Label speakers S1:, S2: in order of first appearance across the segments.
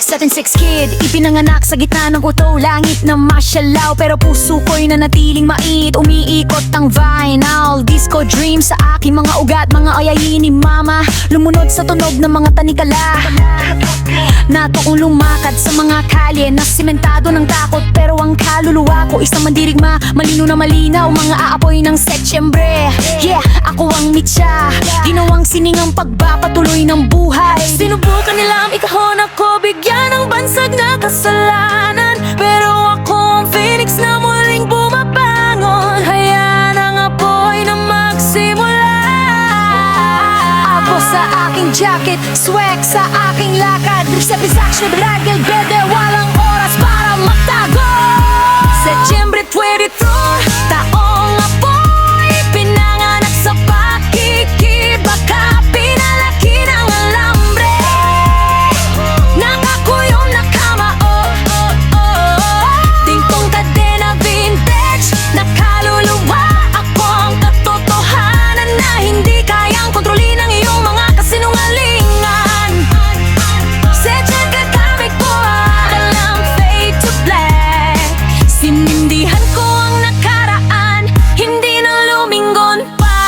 S1: 7'6" kid, ipinanganak sa gitna ng kuto. Langit na masyalaw, pero puso ko'y nanatiling mait. Umiikot ang vinyl disco dream sa aking mga ugat. Mga ayayin ni mama, lumunod sa tunog ng mga tanikala. Nato kong lumakad sa mga kalye na simentado ng takot, pero ang kaluluwa ko isang mandirigma. Malino na malinaw, mga aapoy ng Setyembre. Yeah, ako ang mitya, ginawang siningang pagpapatuloy ng buhay. Sinubukan nilang ikahon ako, bigyan ng bansag na kasalanan, pero ako ang phoenix na muling bumabangon. Hayaan ang apoy na magsimula. Ako sa aking jacket, swag sa aking lakad. Sabisak siya dragil, bede, walang oras para magtago. Setyembre 23, taong apoy, pinanganak sa pakikibaka. Pinalaki ng alambre, nakakuyom na kama, oh, oh, oh. Tingkong kadena vintage, nakaluluwa. Ako ang katotohanan na hindi kayang kontrolin ng iyong mga kasinungalingan. Sedyan kagamit ko ang fade to black. Sinindihan ko ang nakaraan, hindi na lumingon pa.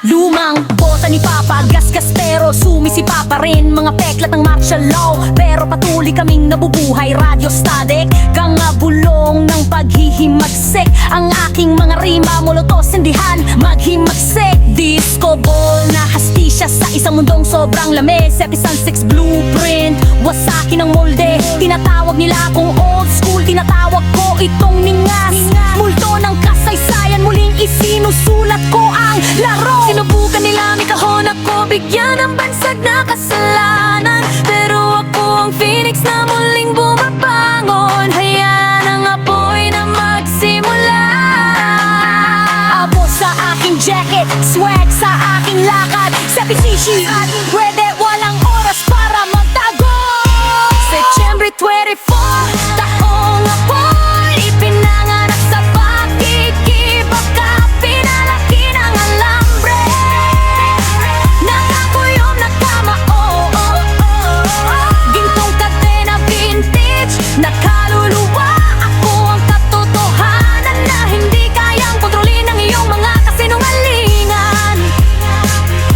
S1: Lumang bota ni Papa, gasgas pero sumisipa pa rin. Mga peklat ng martial law, pero patuloy kaming nabubuhay. Radio static, kangabulong ng paghihimagsik. Ang aking mga rima, molotos, sindihan, maghimagsik. Disco ball na hastisya sa isang mundong sobrang lamig. Sepisan 6 blueprint, wasakin ang molde. Tinatawag nila akong old school, tinatawag ko itong ningas. Multo ng kasaysayan, muling isinusulat ko ang laro. Sinubukan nila mikahon ako, bigyan ng bansag na kasalanan, pero ako ang phoenix na muling bumabangon. Hayaan ang apoy na magsimula. Abo sa aking jacket, swag sa aking lakad. Sa pisishi, ating pwede, walang oras para magtago. Setyembre 24, taong apoy, ipinanganak sa pakikibaka. Pinalaki ng alambre, nakakuyom na kama, oh, oh, oh. Gintong kadena vintage, nakaluluwa. Ako ang katotohanan na hindi kayang kontrolin ng iyong mga kasinungalingan.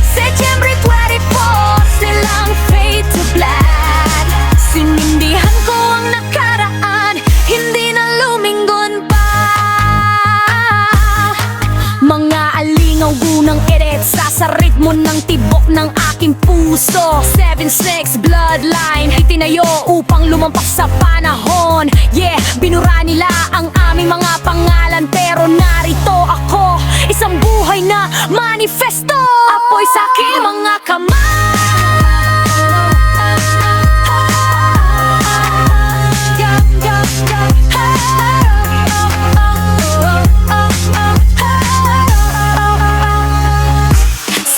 S1: Setyembre 24, silang fade to black. Sinindihan ko ang nakaraan, hindi na lumingon pa. Mga alingaw gunang eret, sa ritmo ng tibok ng aking puso. 7'6" bloodline, itinayo upang lumampas sa panahon. Yeah, binura nila ang aming mga pangalan, pero narito ako, isang buhay na manifesto. Apoy sa aking mga kamay.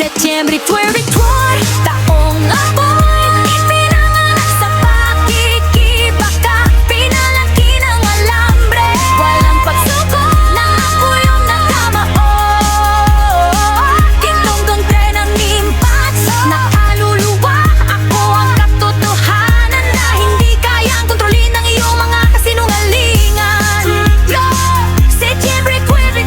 S1: Setyembre 24, taong apoy, ipinanganak sa pakikibaka. Pinalaki ng alambre, walang pagsuko, nakakuyom na kama, oh. Gintong kontre ng impacts, nakaluluwa. Ako ang katotohanan na hindi kayang kontrolin ng iyong mga kasinungalingan. Setyembre 22,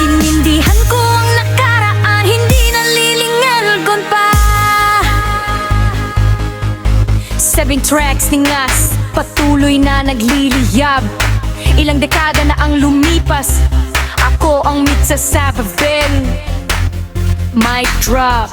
S1: sinindihan ko ang nakaraan, hindi nalilingalgon pa. 7 tracks ningas, patuloy na nagliliyab. Ilang dekada na ang lumipas, ako ang mitsa sa Babel. Mic drop.